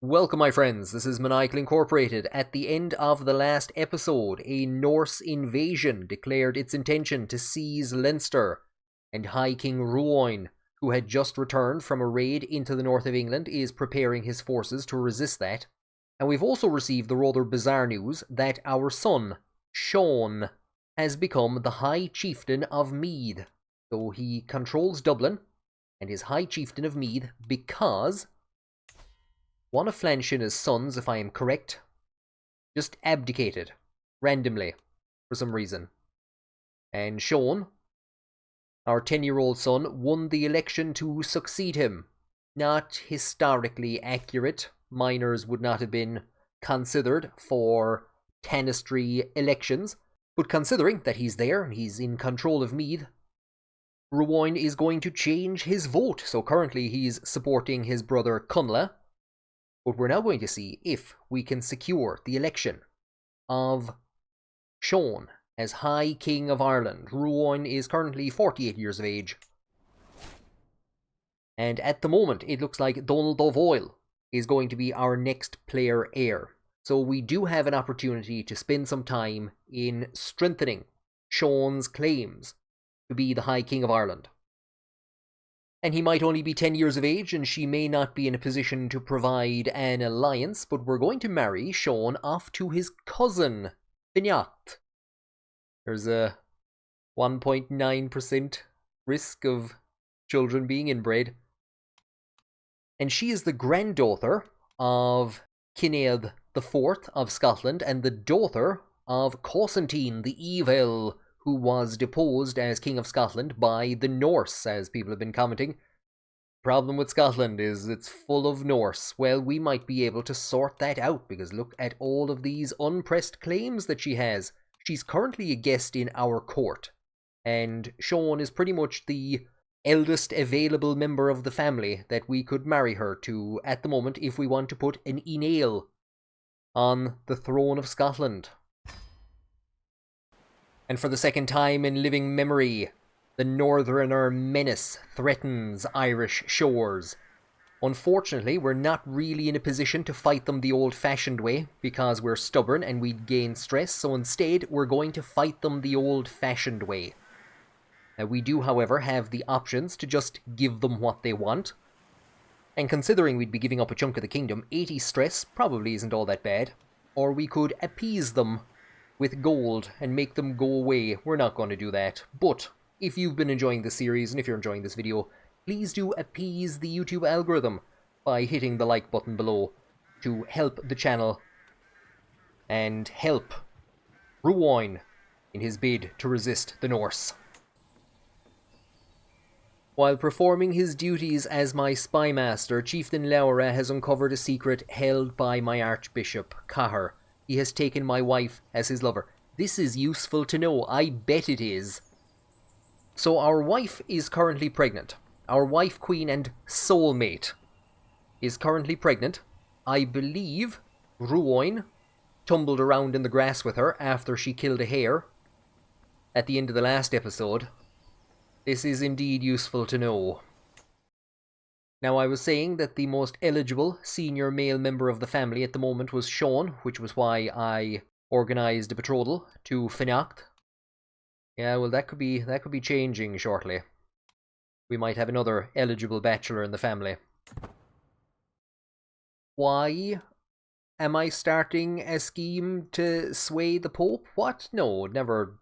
Welcome, my friends. This is Maniacal Incorporated. At the end of the last episode, a Norse invasion declared its intention to seize Leinster, and High King Ruoin, who had just returned from a raid into the north of England, is preparing his forces to resist that. And we've also received the rather bizarre news that our son, Sean, has become the High Chieftain of Meath. So he controls Dublin and is High Chieftain of Meath because one of Flanshina's sons, if I am correct, just abdicated randomly for some reason. And Sean, our 10-year-old son, won the election to succeed him. Not historically accurate. Minors would not have been considered for tanistry elections. But considering that he's there and he's in control of Meath, Ruoin is going to change his vote. So currently he's supporting his brother Cunla. But we're now going to see if we can secure the election of Sean as High King of Ireland. Ruoin is currently 48 years of age. And at the moment, it looks like Donald O'Voyle is going to be our next player heir. So we do have an opportunity to spend some time in strengthening Sean's claims to be the High King of Ireland. And he might only be 10 years of age, and she may not be in a position to provide an alliance, but we're going to marry Sean off to his cousin, Findliath. There's a 1.9% risk of children being inbred. And she is the granddaughter of Áed IV of Scotland, and the daughter of Constantine the Evil, who was deposed as King of Scotland by the Norse, as people have been commenting. Problem with Scotland is it's full of Norse. Well, we might be able to sort that out, because look at all of these unpressed claims that she has. She's currently a guest in our court, and Sean is pretty much the eldest available member of the family that we could marry her to at the moment if we want to put an Ineal on the throne of Scotland. And for the second time in living memory, the Northerner menace threatens Irish shores. Unfortunately, we're not really in a position to fight them the old-fashioned way, because we're stubborn and we'd gain stress, so instead we're going to fight them the old-fashioned way. Now, we do, however, have the options to just give them what they want. And considering we'd be giving up a chunk of the kingdom, 80 stress probably isn't all that bad. Or we could appease them with gold and make them go away. We're not going to do that. But if you've been enjoying this series and if you're enjoying this video, please do appease the YouTube algorithm by hitting the like button below to help the channel and help Ruoin in his bid to resist the Norse. While performing his duties as my spymaster, Chieftain Laura has uncovered a secret held by my Archbishop, Cahir. He has taken my wife as his lover. This is useful to know. I bet it is. So our wife is currently pregnant. Our wife, queen, and soulmate is currently pregnant. I believe Ruoin tumbled around in the grass with her after she killed a hare at the end of the last episode. This is indeed useful to know. Now, I was saying that the most eligible senior male member of the family at the moment was Sean, which was why I organised a betrothal to Findliath. Yeah, well, that could be changing shortly. We might have another eligible bachelor in the family. Why am I starting a scheme to sway the Pope? What? No, never.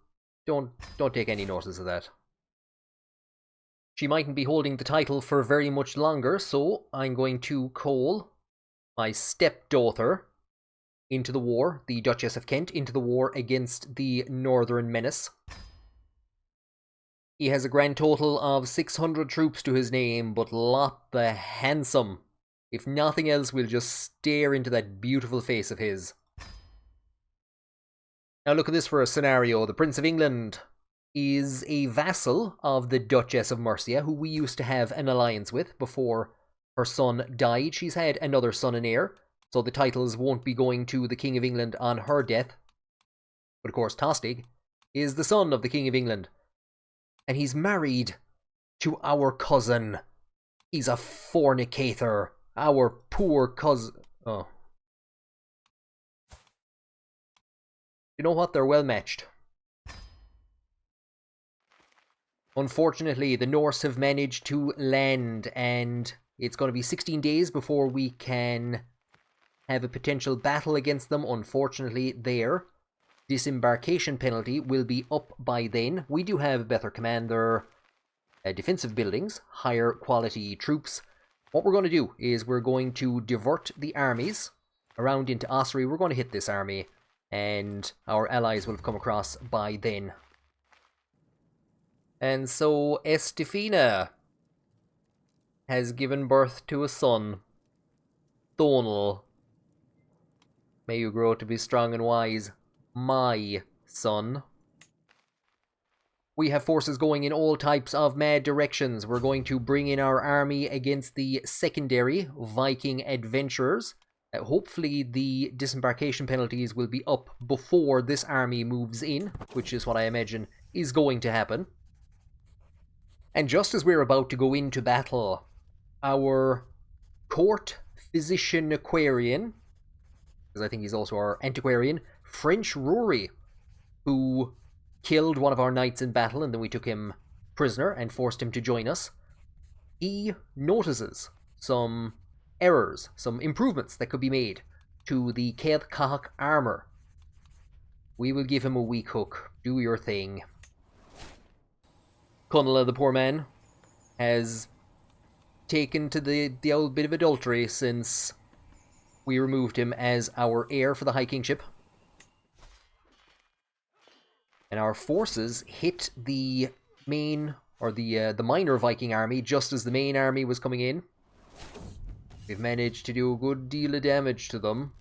Don't take any notice of that. She mightn't be holding the title for very much longer, so I'm going to call my stepdaughter into the war, the Duchess of Kent, into the war against the Northern Menace. He has a grand total of 600 troops to his name, but Lot the Handsome. If nothing else, we'll just stare into that beautiful face of his. Now look at this for a scenario. The Prince of England is a vassal of the Duchess of Mercia, who we used to have an alliance with before her son died. She's had another son and heir, so the titles won't be going to the King of England on her death. But of course, Tostig is the son of the King of England, and he's married to our cousin. He's a fornicator. Our poor cousin. Oh. You know what? They're well matched. Unfortunately, the Norse have managed to land, and it's going to be 16 days before we can have a potential battle against them. Unfortunately, their disembarkation penalty will be up by then. We do have a better commander, defensive buildings, higher quality troops. What we're going to do is we're going to divert the armies around into Ossory. We're going to hit this army, and our allies will have come across by then. And so Estefina has given birth to a son, Donal. May you grow to be strong and wise, my son. We have forces going in all types of mad directions. We're going to bring in our army against the secondary Viking adventurers. Hopefully the disembarkation penalties will be up before this army moves in, which is what I imagine is going to happen. And just as we're about to go into battle, our court physician Aquarian, because I think he's also our antiquarian, French Rory, who killed one of our knights in battle and then we took him prisoner and forced him to join us, he notices some errors, some improvements that could be made to the CK3 armor. We will give him a weak hook. Do your thing. Connella, the poor man, has taken to the old bit of adultery since we removed him as our heir for the High Kingship. And our forces hit the main, or the minor Viking army just as the main army was coming in. We've managed to do a good deal of damage to them.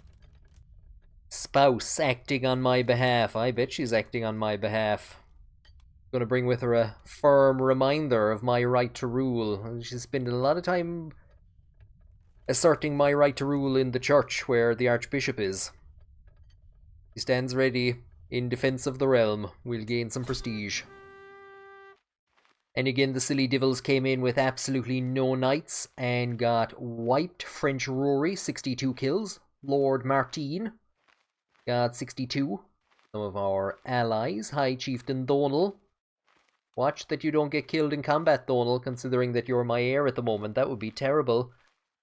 Spouse acting on my behalf. I bet she's acting on my behalf. Going to bring with her a firm reminder of my right to rule. She's spending a lot of time asserting my right to rule in the church where the Archbishop is. He stands ready in defense of the realm. We'll gain some prestige. And again, the silly devils came in with absolutely no knights and got wiped. French Rory, 62 kills. Lord Martin got 62. Some of our allies, High Chieftain Donal. Watch that you don't get killed in combat, Donal, considering that you're my heir at the moment. That would be terrible.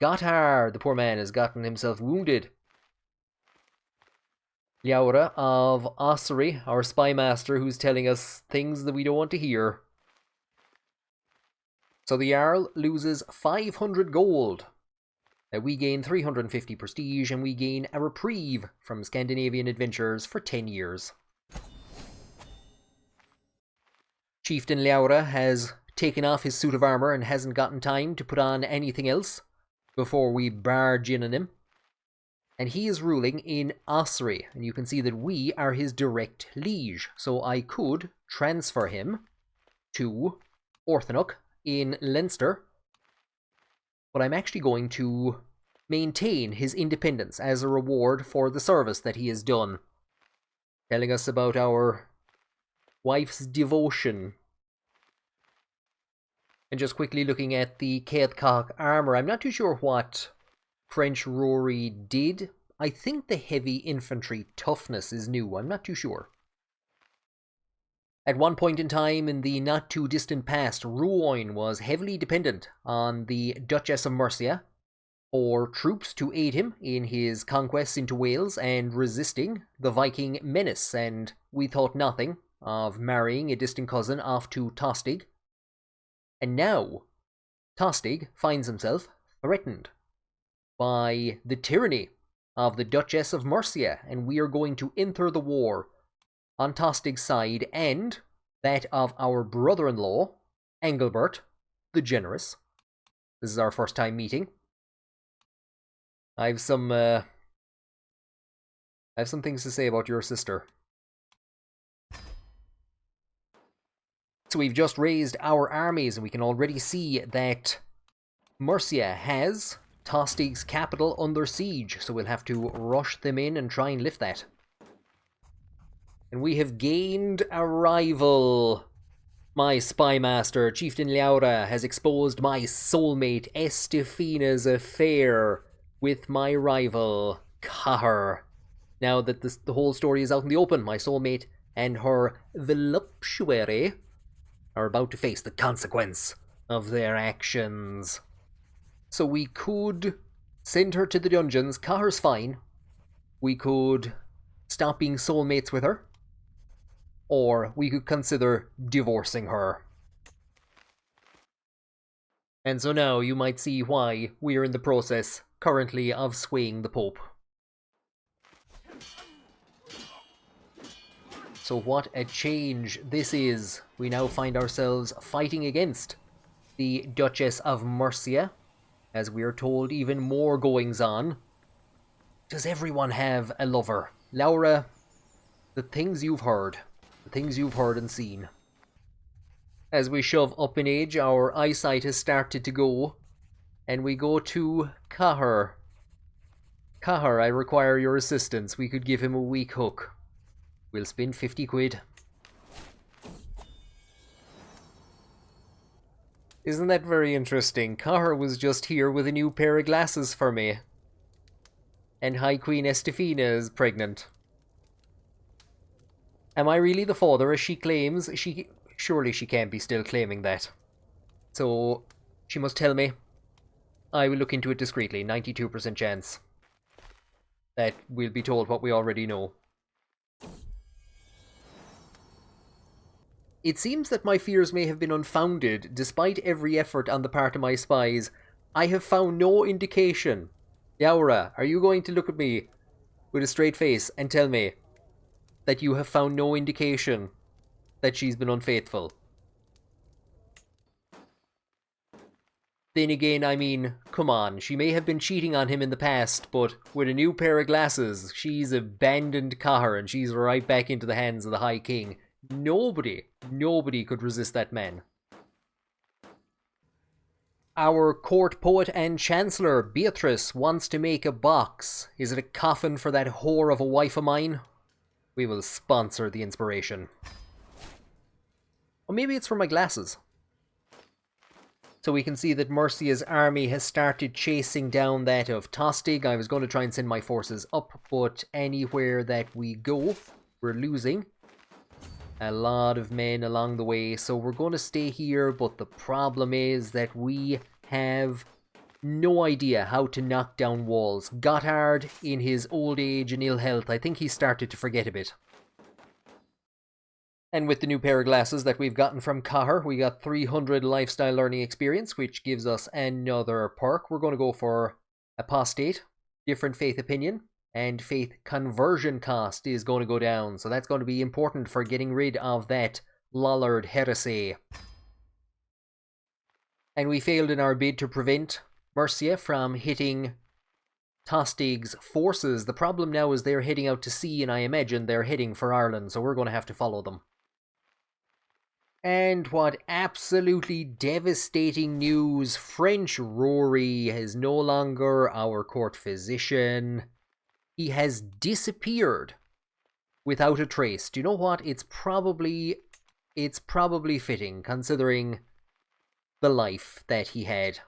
Gotthard, the poor man, has gotten himself wounded. Laura of Ossory, our spy master, who's telling us things that we don't want to hear. So the Jarl loses 500 gold. We gain 350 prestige, and we gain a reprieve from Scandinavian adventures for 10 years. Chieftain Laura has taken off his suit of armor and hasn't gotten time to put on anything else before we barge in on him. And he is ruling in Ossory, and you can see that we are his direct liege. So I could transfer him to Orthanok in Leinster, but I'm actually going to maintain his independence as a reward for the service that he has done. Telling us about our wife's devotion. And just quickly looking at the CK3 armor, I'm not too sure what French Rory did. I think the heavy infantry toughness is new. I'm not too sure. At one point in time in the not too distant past, Ruoin was heavily dependent on the Duchess of Mercia for troops to aid him in his conquests into Wales and resisting the Viking menace, and we thought nothing of marrying a distant cousin off to Tostig. And now, Tostig finds himself threatened by the tyranny of the Duchess of Mercia, and we are going to enter the war on Tostig's side and that of our brother-in-law, Engelbert the Generous. This is our first time meeting. I have some things to say about your sister. So we've just raised our armies, and we can already see that Mercia has Tostig's capital under siege, so we'll have to rush them in and try and lift that. And we have gained a rival. My spy master, Chieftain Laura, has exposed my soulmate Estefina's affair with my rival, Cahir. Now that the whole story is out in the open, my soulmate and her voluptuary are about to face the consequence of their actions. So we could send her to the dungeons. Cahir's fine. We could stop being soulmates with her. Or we could consider divorcing her. And so now you might see why we are in the process, currently, of swaying the Pope. So what a change this is. We now find ourselves fighting against the Duchess of Mercia, as we are told even more goings on. Does everyone have a lover? Laura, the things you've heard and seen. As we shove up in age, our eyesight has started to go, and we go to Cahir. Cahir, I require your assistance. We could give him a weak hook. We'll spend 50 quid. Isn't that very interesting? Cahir was just here with a new pair of glasses for me. And High Queen Estefina is pregnant. Am I really the father, as she claims? Surely she can't be still claiming that. So, she must tell me. I will look into it discreetly. 92% chance that we'll be told what we already know. It seems that my fears may have been unfounded. Despite every effort on the part of my spies, I have found no indication. Yaura, are you going to look at me with a straight face and tell me that you have found no indication that she's been unfaithful? Then again, I mean, come on, she may have been cheating on him in the past, but with a new pair of glasses, she's abandoned Cahir and she's right back into the hands of the High King. Nobody could resist that man. Our court poet and chancellor, Beatrice, wants to make a box. Is it a coffin for that whore of a wife of mine? We will sponsor the inspiration. Or maybe it's for my glasses. So we can see that Mercia's army has started chasing down that of Tostig. I was going to try and send my forces up, but anywhere that we go, we're losing a lot of men along the way. So we're going to stay here, but the problem is that we have no idea how to knock down walls. Gotthard, in his old age and ill health, I think he started to forget a bit. And with the new pair of glasses that we've gotten from Cahir, we got 300 lifestyle learning experience, which gives us another perk. We're going to go for apostate, different faith opinion, and faith conversion cost is going to go down. So that's going to be important for getting rid of that Lollard heresy. And we failed in our bid to prevent Mercia from hitting Tostig's forces. The problem now is they're heading out to sea, and I imagine they're heading for Ireland, so we're going to have to follow them. And what absolutely devastating news. French Rory is no longer our court physician. He has disappeared without a trace. Do you know what? It's probably fitting, considering the life that he had.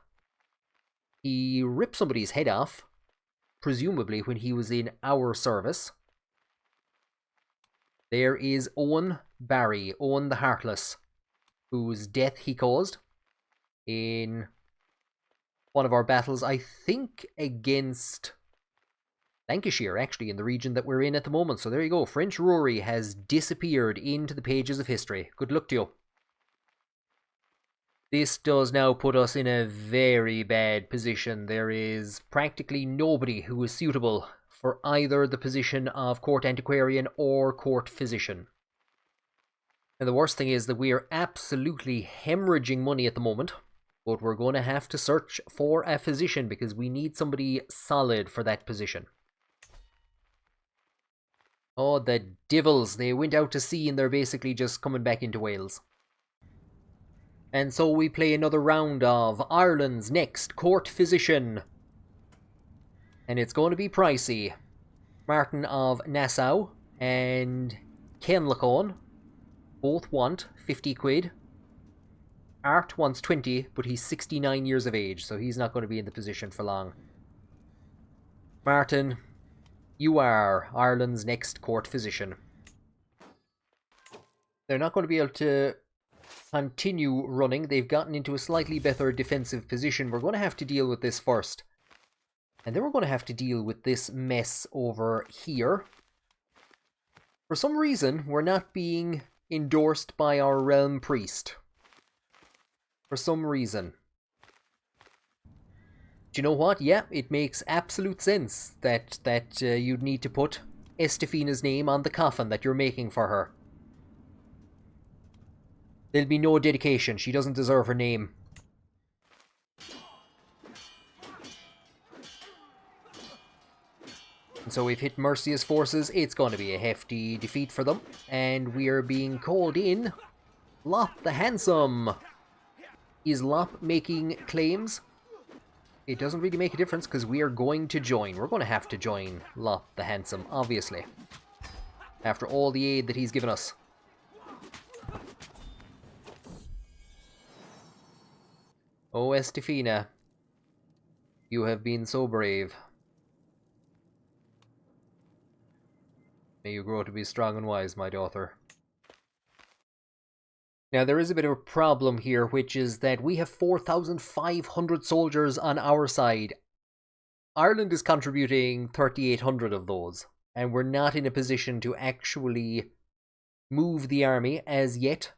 He ripped somebody's head off, presumably when he was in our service. There is Owen Barry, Owen the Heartless, whose death he caused in one of our battles, I think against Lancashire, actually, in the region that we're in at the moment. So there you go. French Rory has disappeared into the pages of history. Good luck to you. This does now put us in a very bad position. There is practically nobody who is suitable for either the position of court antiquarian or court physician. And the worst thing is that we are absolutely hemorrhaging money at the moment, but we're going to have to search for a physician because we need somebody solid for that position. Oh, the devils, they went out to sea and they're basically just coming back into Wales. And so we play another round of Ireland's next court physician. And it's going to be pricey. Martin of Nassau and Kenlachon both want 50 quid. Art wants 20, but he's 69 years of age, so he's not going to be in the position for long. Martin, you are Ireland's next court physician. They're not going to be able to continue running. They've gotten into a slightly better defensive position. We're going to have to deal with this first. And then we're going to have to deal with this mess over here. For some reason, we're not being endorsed by our realm priest. For some reason. Do you know what? Yeah, it makes absolute sense that you'd need to put Estefina's name on the coffin that you're making for her. There'll be no dedication. She doesn't deserve her name. And so we've hit Mercia's forces. It's going to be a hefty defeat for them. And we are being called in. Lop the Handsome. Is Lop making claims? It doesn't really make a difference because we are going to join. We're going to have to join Lop the Handsome, obviously. After all the aid that he's given us. Oh, Estefina. You have been so brave. May you grow to be strong and wise, my daughter. Now, there is a bit of a problem here, which is that we have 4,500 soldiers on our side. Ireland is contributing 3,800 of those, and we're not in a position to actually move the army as yet.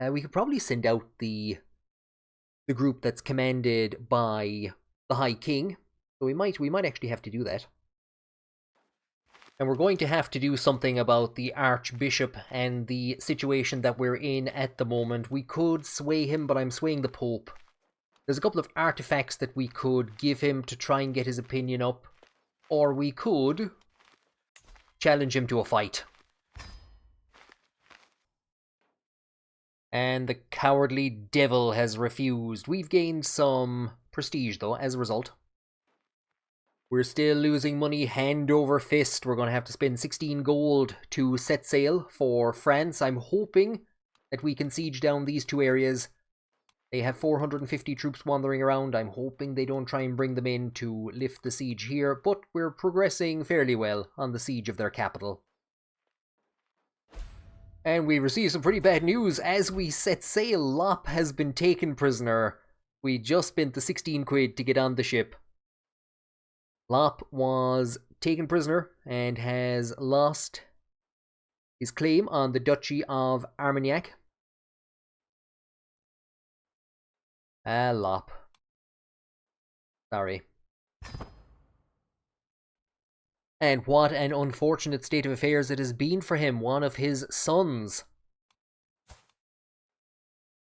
We could probably send out the group that's commanded by the High King, so we might actually have to do that. And we're going to have to do something about the Archbishop and the situation that we're in at the moment. We could sway him, but I'm swaying the Pope. There's a couple of artifacts that we could give him to try and get his opinion up. Or we could challenge him to a fight. And the cowardly devil has refused. We've gained some prestige, though, as a result. We're still losing money hand over fist. We're going to have to spend 16 gold to set sail for France. I'm hoping that we can siege down these two areas. They have 450 troops wandering around. I'm hoping they don't try and bring them in to lift the siege here, but we're progressing fairly well on the siege of their capital. And we receive some pretty bad news. As we set sail, Lop has been taken prisoner. We just spent the 16 quid to get on the ship. Lop was taken prisoner and has lost his claim on the Duchy of Armagnac. Lop. Sorry. And what an unfortunate state of affairs it has been for him. One of his sons,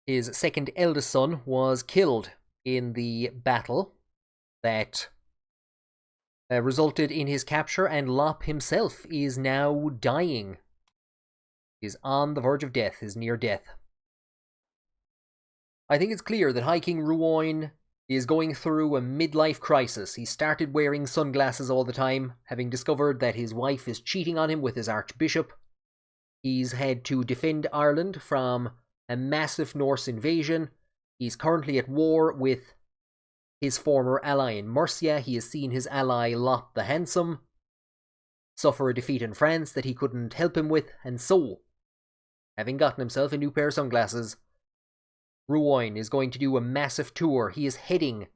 his second eldest son, was killed in the battle that resulted in his capture, and Lop himself is now dying. He's on the verge of death, is near death. I think it's clear that High King Ruoin is going through a midlife crisis. He started wearing sunglasses all the time, having discovered that his wife is cheating on him with his archbishop. He's had to defend Ireland from a massive Norse invasion. He's currently at war with his former ally in Mercia. He has seen his ally Lop the Handsome suffer a defeat in France that he couldn't help him with, and so, having gotten himself a new pair of sunglasses, Ruoin is going to do a massive tour. He is heading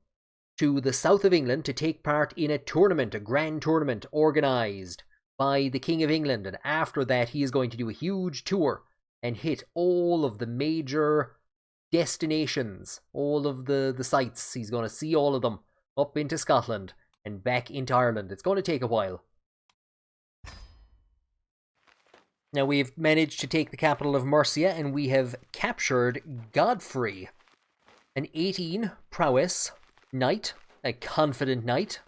to the south of England to take part in a tournament, a grand tournament organised by the King of England, and after that he is going to do a huge tour and hit all of the major destinations, all of the sites. He's going to see all of them up into Scotland and back into Ireland. It's going to take a while. Now we've managed to take the capital of Mercia, and we have captured Godfrey, an 18 prowess knight, a confident knight,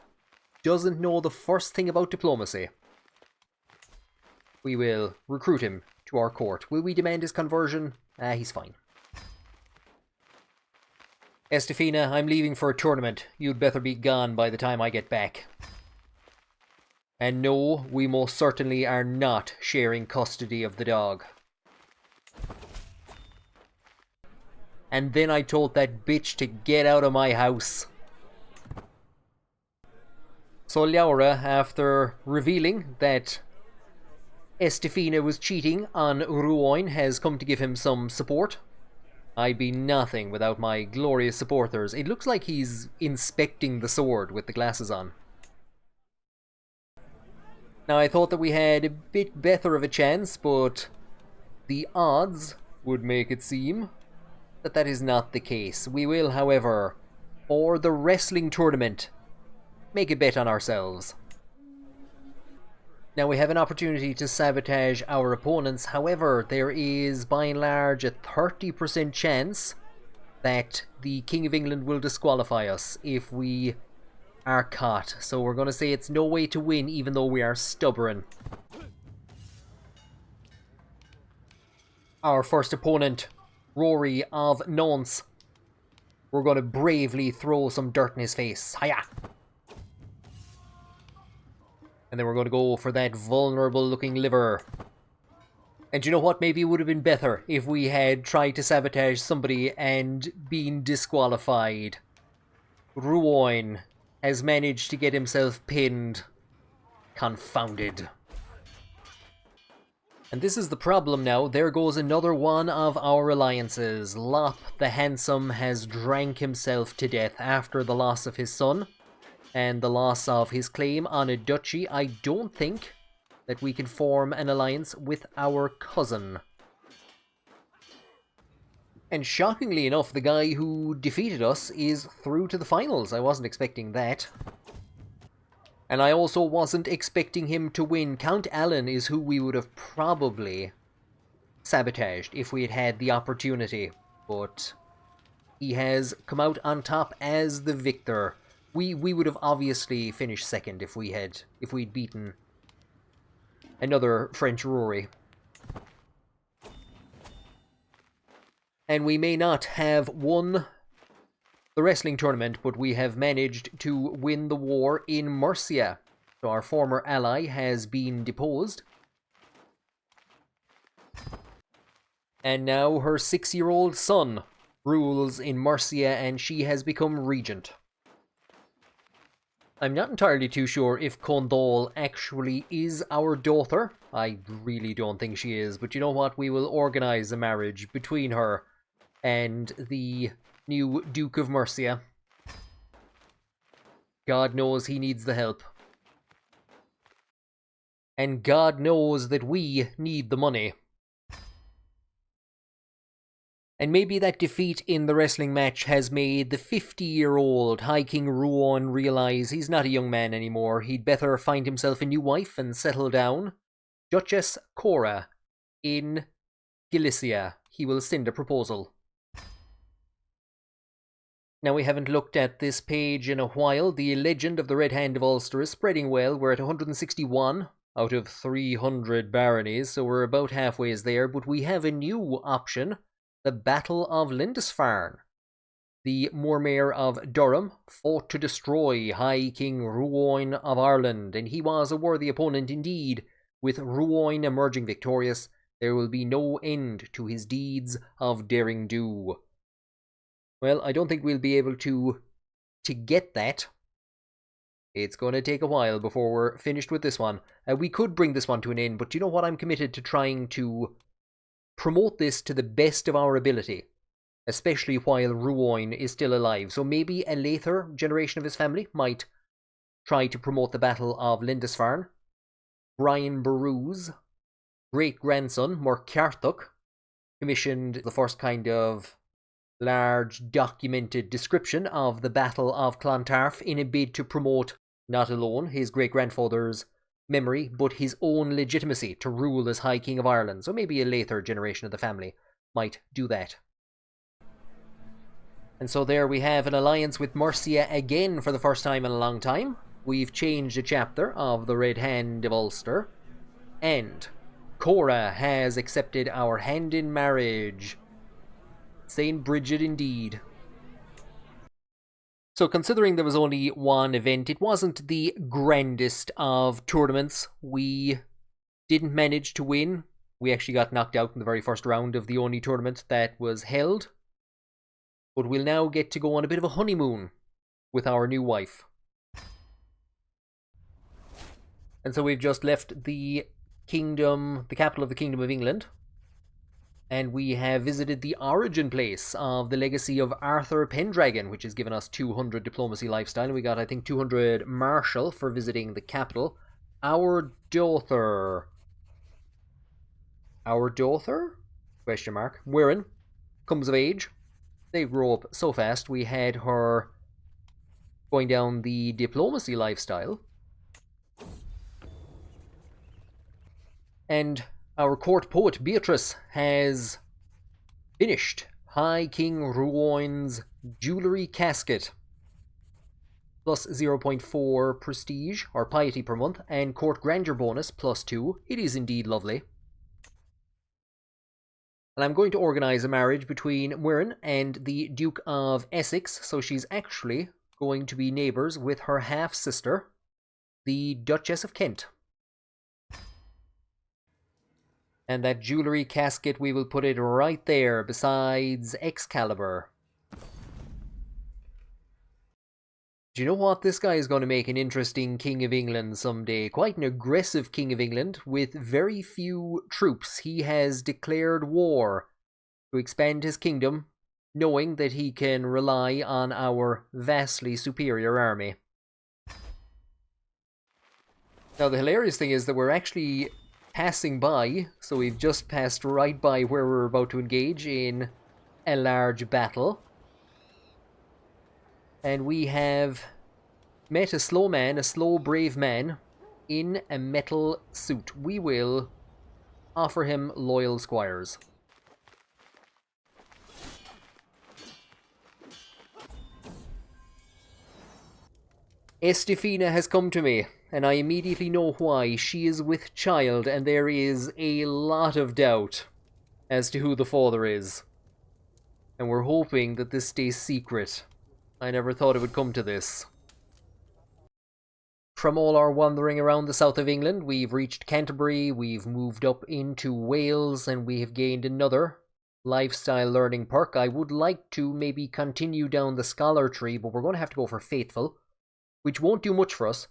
doesn't know the first thing about diplomacy. We will recruit him to our court. Will we demand his conversion? He's fine. Estefina, I'm leaving for a tournament. You'd better be gone by the time I get back. And no, we most certainly are not sharing custody of the dog. And then I told that bitch to get out of my house. So Laura, after revealing that Estefina was cheating on Ruoin, has come to give him some support. I'd be nothing without my glorious supporters. It looks like he's inspecting the sword with the glasses on. Now, I thought that we had a bit better of a chance, but the odds would make it seem that that is not the case. We will, however, for the wrestling tournament, make a bet on ourselves. Now, we have an opportunity to sabotage our opponents. However, there is, by and large, a 30% chance that the King of England will disqualify us if we are caught. So we're going to say it's no way to win, even though we are stubborn. Our first opponent, Rory of Nantes. We're going to bravely throw some dirt in his face. Hiya! And then we're going to go for that vulnerable looking liver. And you know what? Maybe it would have been better if we had tried to sabotage somebody and been disqualified. Ruoin has managed to get himself pinned. Confounded. And this is the problem now. There goes another one of our alliances. Lop the Handsome has drank himself to death after the loss of his son and the loss of his claim on a duchy. I don't think that we can form an alliance with our cousin. And shockingly enough, the guy who defeated us is through to the finals. I wasn't expecting that. And I also wasn't expecting him to win. Count Alan is who we would have probably sabotaged if we had had the opportunity. But he has come out on top as the victor. We would have obviously finished second if we'd beaten another French Rory. And we may not have won the wrestling tournament, but we have managed to win the war in Mercia. So our former ally has been deposed. And now her 6-year-old son rules in Mercia, and she has become regent. I'm not entirely too sure if Condal actually is our daughter. I really don't think she is, but you know what? We will organise a marriage between her and the new Duke of Mercia. God knows he needs the help. And God knows that we need the money. And maybe that defeat in the wrestling match has made the 50-year-old High King Ruon realise he's not a young man anymore. He'd better find himself a new wife and settle down. Duchess Cora in Galicia. He will send a proposal. Now, we haven't looked at this page in a while. The legend of the Red Hand of Ulster is spreading well. We're at 161 out of 300 baronies, so we're about halfway there. But we have a new option. The Battle of Lindisfarne. The Moormare of Durham fought to destroy High King Ruoin of Ireland, and he was a worthy opponent indeed. With Ruoin emerging victorious, there will be no end to his deeds of daring-do. Well, I don't think we'll be able to get that. It's going to take a while before we're finished with this one. We could bring this one to an end, but you know what? I'm committed to trying to promote this to the best of our ability, especially while Ruoin is still alive. So maybe a later generation of his family might try to promote the Battle of Lindisfarne. Brian Boru's great-grandson, Murcarthuk, commissioned the first kind of large documented description of the Battle of Clontarf in a bid to promote not alone his great-grandfather's memory, but his own legitimacy to rule as High King of Ireland. So maybe a later generation of the family might do that. And so there we have an alliance with Mercia again for the first time in a long time. We've changed a chapter of the Red Hand of Ulster. And Cora has accepted our hand in marriage. Saint Bridget indeed. So considering there was only one event, it wasn't the grandest of tournaments. We didn't manage to win. We actually got knocked out in the very first round of the only tournament that was held. But we'll now get to go on a bit of a honeymoon with our new wife. And so we've just left the kingdom, the capital of the Kingdom of England, and we have visited the origin place of the legacy of Arthur Pendragon, which has given us 200 diplomacy lifestyle, and we got, I think, 200 martial for visiting the capital. Our daughter, question mark, Wiryn, comes of age. They grow up so fast. We had her going down the diplomacy lifestyle, and our court poet Beatrice has finished High King Ruoin's jewellery casket, plus 0.4 prestige or piety per month, and court grandeur bonus plus 2. It is indeed lovely. And I'm going to organise a marriage between Wiryn and the Duke of Essex, so she's actually going to be neighbours with her half-sister, the Duchess of Kent. And that jewellery casket, we will put it right there besides Excalibur. Do you know what? This guy is going to make an interesting King of England someday. Quite an aggressive King of England with very few troops. He has declared war to expand his kingdom, knowing that he can rely on our vastly superior army. Now, the hilarious thing is that we're actually passing by, so we've just passed right by where we're about to engage in a large battle. And we have met a slow brave man in a metal suit. We will offer him loyal squires. Estefina has come to me, and I immediately know why. She is with child, and there is a lot of doubt as to who the father is. And we're hoping that this stays secret. I never thought it would come to this. From all our wandering around the south of England, we've reached Canterbury, we've moved up into Wales, and we have gained another lifestyle learning perk. I would like to maybe continue down the scholar tree, but we're going to have to go for Faithful, which won't do much for us.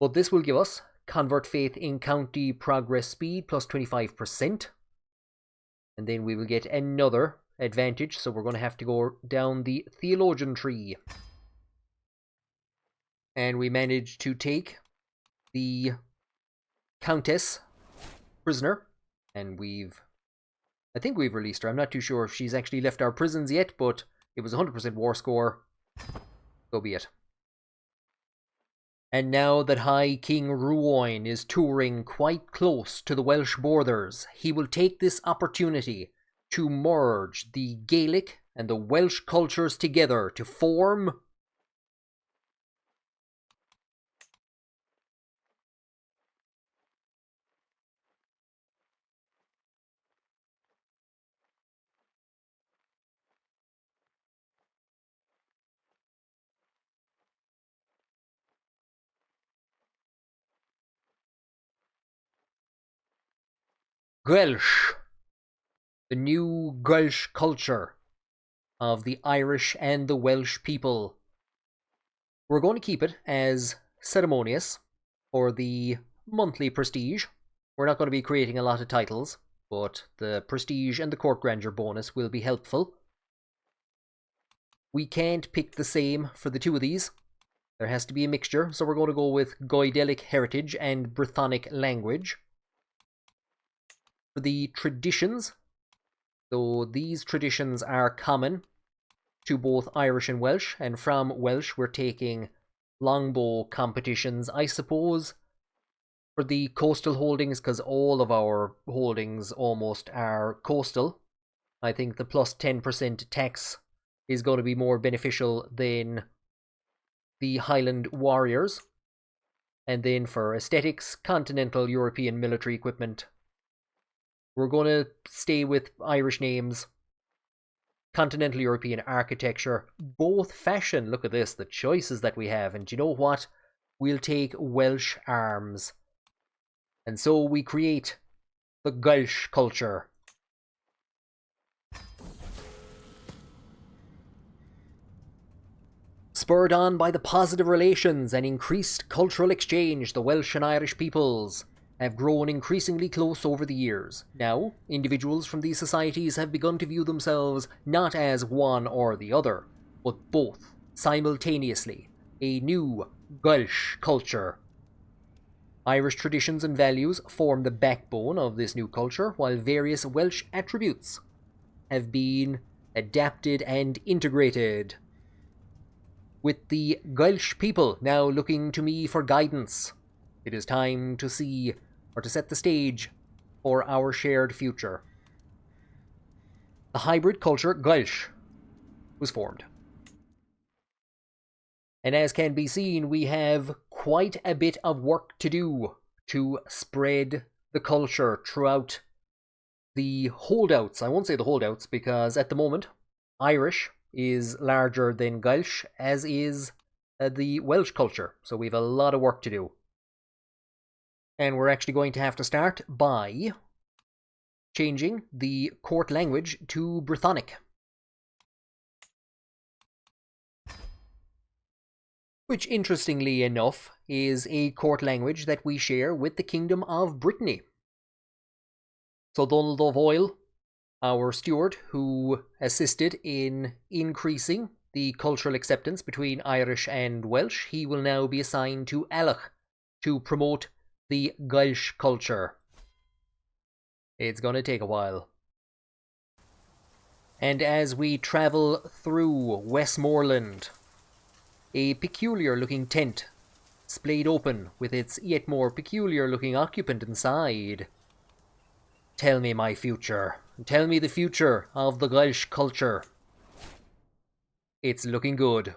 But this will give us Convert Faith in County Progress Speed plus 25%. And then we will get another advantage, so we're going to have to go down the Theologian tree. And we managed to take the Countess prisoner, and I think we've released her. I'm not too sure if she's actually left our prisons yet, but it was 100% war score. So be it. And now that High King Ruoin is touring quite close to the Welsh borders, he will take this opportunity to merge the Gaelic and the Welsh cultures together to form Welsh, the new Welsh culture of the Irish and the Welsh people. We're going to keep it as ceremonious for the monthly prestige. We're not going to be creating a lot of titles, but the prestige and the court grandeur bonus will be helpful. We can't pick the same for the two of these. There has to be a mixture, so we're going to go with Goidelic heritage and Brythonic language. For the traditions, so these traditions are common to both Irish and Welsh, and from Welsh we're taking longbow competitions, I suppose, for the coastal holdings, because all of our holdings almost are coastal. I think the plus 10% tax is going to be more beneficial than the Highland warriors. And then for aesthetics, continental European military equipment. We're going to stay with Irish names, continental European architecture, both fashion. Look at this, the choices that we have. And do you know what? We'll take Welsh arms. And so we create the Welsh culture. Spurred on by the positive relations and increased cultural exchange, the Welsh and Irish peoples have grown increasingly close over the years. Now, individuals from these societies have begun to view themselves not as one or the other, but both, simultaneously, a new Welsh culture. Irish traditions and values form the backbone of this new culture, while various Welsh attributes have been adapted and integrated. With the Welsh people now looking to me for guidance, it is time to see, or to set the stage, for our shared future. The hybrid culture Welsh was formed. And as can be seen, we have quite a bit of work to do to spread the culture throughout the holdouts. I won't say the holdouts, because at the moment, Irish is larger than Welsh, as is the Welsh culture. So we have a lot of work to do. And we're actually going to have to start by changing the court language to Brythonic. Which, interestingly enough, is a court language that we share with the Kingdom of Brittany. So Donald O'Voyle, our steward, who assisted in increasing the cultural acceptance between Irish and Welsh, he will now be assigned to Alach to promote the Welsh culture. It's going to take a while. And as we travel through Westmoreland, a peculiar-looking tent splayed open with its yet more peculiar-looking occupant inside. Tell me my future. Tell me the future of the Welsh culture. It's looking good.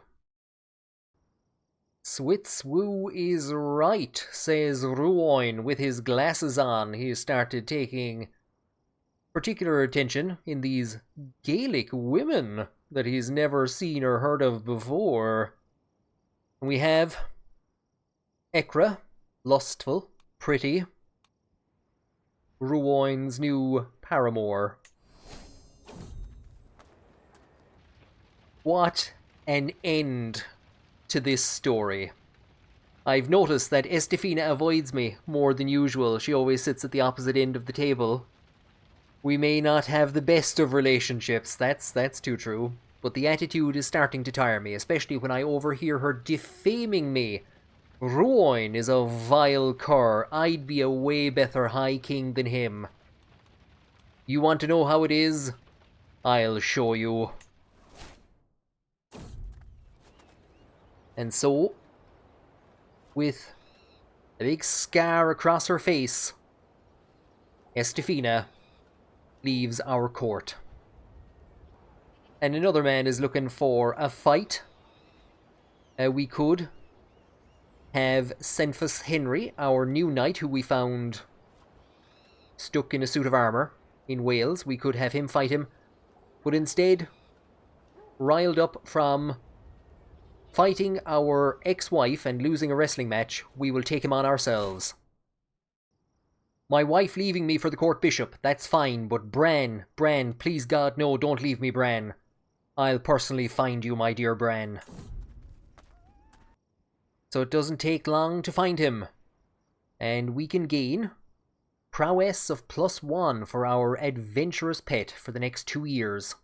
Switswoo is right, says Ruoin with his glasses on. He started taking particular attention in these Gaelic women that he's never seen or heard of before. We have Ekra, lustful, pretty, Ruoin's new paramour. What an end to this story. I've noticed that Estefina avoids me more than usual. She always sits at the opposite end of the table. We may not have the best of relationships, that's too true. But the attitude is starting to tire me, especially when I overhear her defaming me. Ruoin is a vile cur. I'd be a way better High King than him. You want to know how it is? I'll show you. And so, with a big scar across her face, Estefina leaves our court. And another man is looking for a fight. We could have Senfus Henry, our new knight, who we found stuck in a suit of armour in Wales. We could have him fight him. But instead, riled up from fighting our ex-wife and losing a wrestling match, we will take him on ourselves. My wife leaving me for the court bishop, that's fine, but Bran, please God, no, don't leave me, Bran. I'll personally find you, my dear Bran. So it doesn't take long to find him. And we can gain prowess of +1 for our adventurous pet for the next 2 years.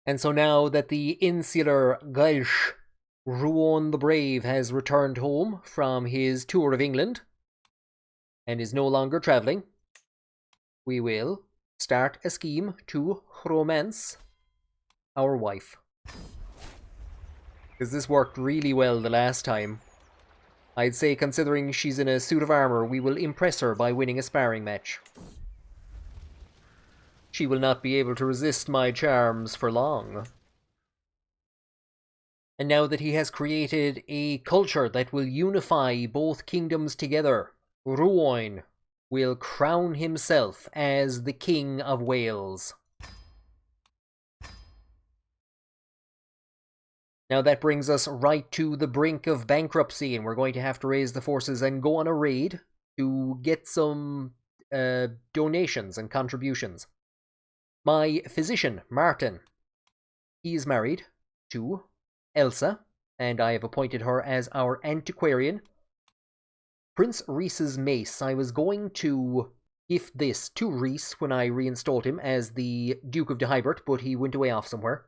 And so now that the insular Welsh Ruon the Brave has returned home from his tour of England and is no longer travelling, we will start a scheme to romance our wife. Because this worked really well the last time. I'd say, considering she's in a suit of armour, we will impress her by winning a sparring match. She will not be able to resist my charms for long. And now that he has created a culture that will unify both kingdoms together, Ruoin will crown himself as the King of Wales. Now that brings us right to the brink of bankruptcy, and we're going to have to raise the forces and go on a raid to get some donations and contributions. My physician, Martin, he is married to Elsa, and I have appointed her as our antiquarian. Prince Rhys's mace. I was going to gift this to Rhys when I reinstalled him as the Duke of Dehybert, but he went away off somewhere.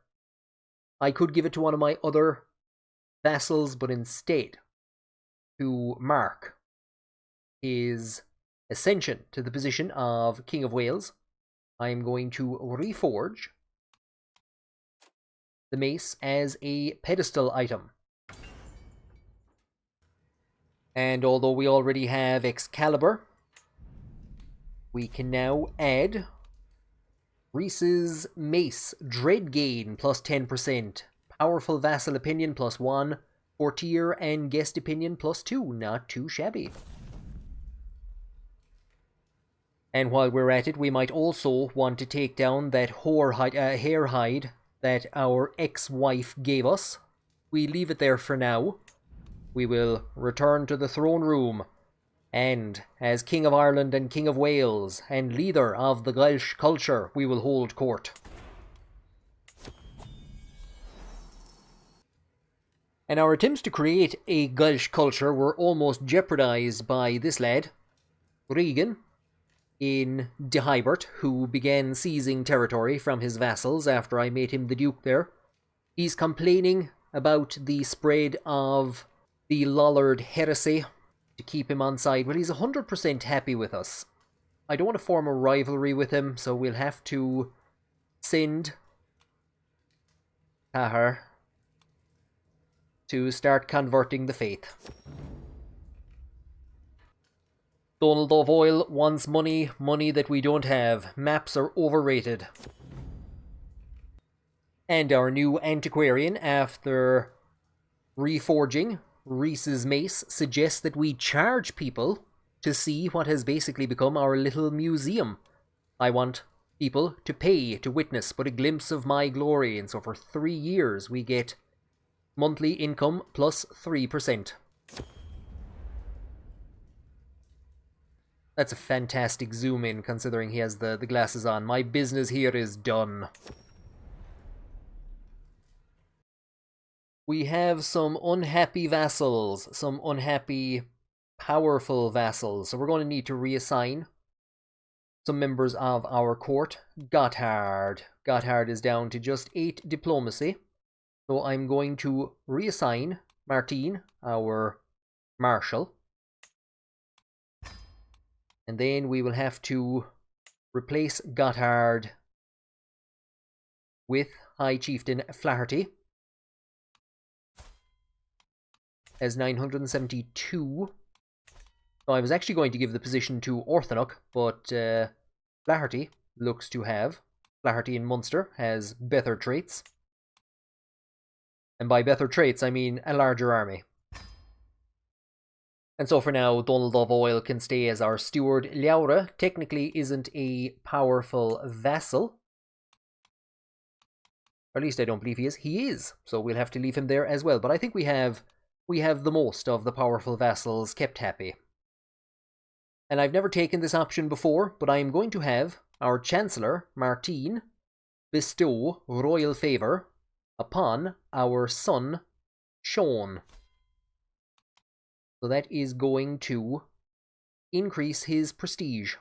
I could give it to one of my other vassals, but instead to mark his ascension to the position of King of Wales, I am going to reforge the mace as a pedestal item. And although we already have Excalibur, we can now add Rhys's mace, dread gain plus 10%, powerful vassal opinion plus 1, courtier and guest opinion plus 2, not too shabby. And while we're at it, we might also want to take down that hair hide that our ex-wife gave us. We leave it there for now. We will return to the throne room, and as King of Ireland and King of Wales and leader of the Gaelic culture, we will hold court. And our attempts to create a Gaelic culture were almost jeopardized by this lad, Regan, in Dehybert, who began seizing territory from his vassals after I made him the Duke there. He's complaining about the spread of the Lollard heresy to keep him on side. Well, he's 100% happy with us. I don't want to form a rivalry with him, so we'll have to send Tahar to start converting the faith. Donald O'Voyle wants money that we don't have. Maps are overrated. And our new antiquarian, after reforging Rhys's mace, suggests that we charge people to see what has basically become our little museum. I want people to pay to witness but a glimpse of my glory, and so for 3 years we get monthly income plus 3%. That's a fantastic zoom in considering he has the glasses on. My business here is done. We have some unhappy vassals, some unhappy powerful vassals, so we're going to need to reassign some members of our court. Gotthard is down to just 8 diplomacy, so I'm going to reassign Martine, our marshal, and then we will have to replace Gotthard with High Chieftain Flaherty as 972. So I was actually going to give the position to Orthanok, but Flaherty looks to have. Flaherty in Munster has better traits. And by better traits, I mean a larger army. And so for now, Donald O'Voyle can stay as our steward. Laura technically isn't a powerful vassal. Or at least I don't believe he is. He is, so we'll have to leave him there as well. But I think we have the most of the powerful vassals kept happy. And I've never taken this option before, but I am going to have our Chancellor, Martine, bestow royal favour upon our son, Sean. So that is going to increase his prestige.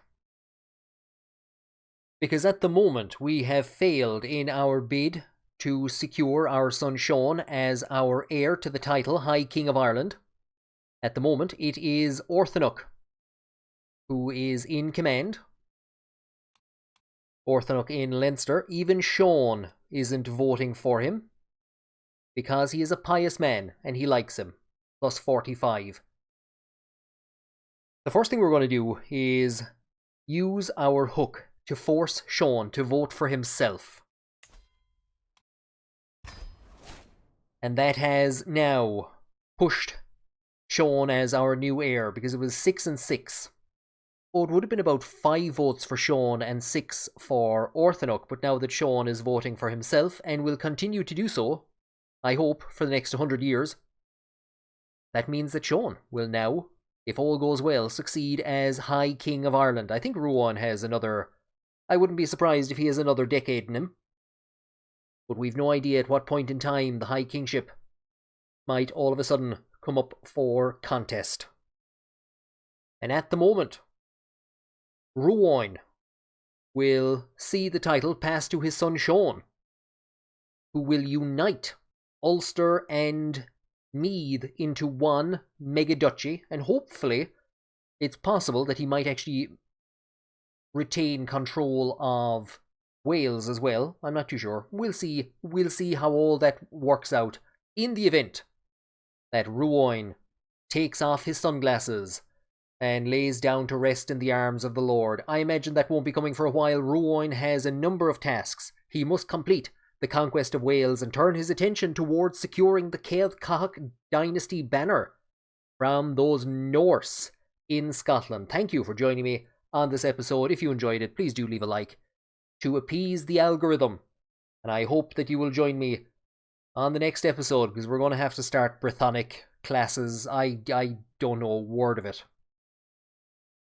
Because at the moment we have failed in our bid to secure our son Sean as our heir to the title High King of Ireland. At the moment it is Orthanok who is in command. Orthanok in Leinster. Even Sean isn't voting for him because he is a pious man and he likes him. Plus 45. The first thing we're going to do is use our hook to force Sean to vote for himself. And that has now pushed Sean as our new heir, because it was 6 and 6. Oh, it would have been about 5 votes for Sean and 6 for Orthanok, but now that Sean is voting for himself, and will continue to do so, I hope, for the next 100 years, that means that Sean will now, if all goes well, succeed as High King of Ireland. I think Ruan has another... I wouldn't be surprised if he has another decade in him. But we've no idea at what point in time the High Kingship might all of a sudden come up for contest. And at the moment, Ruoin will see the title pass to his son Sean, who will unite Ulster and Meath into one mega duchy, and hopefully it's possible that he might actually retain control of Wales as well. I'm not too sure. We'll see how all that works out in the event that Ruoin takes off his sunglasses and lays down to rest in the arms of the Lord. I imagine that won't be coming for a while. Ruoin has a number of tasks. He must complete the conquest of Wales and turn his attention towards securing the Cathcart dynasty banner from those Norse in Scotland. Thank you for joining me on this episode. If you enjoyed it, please do leave a like to appease the algorithm. And I hope that you will join me on the next episode, because we're going to have to start Brythonic classes. I don't know a word of it.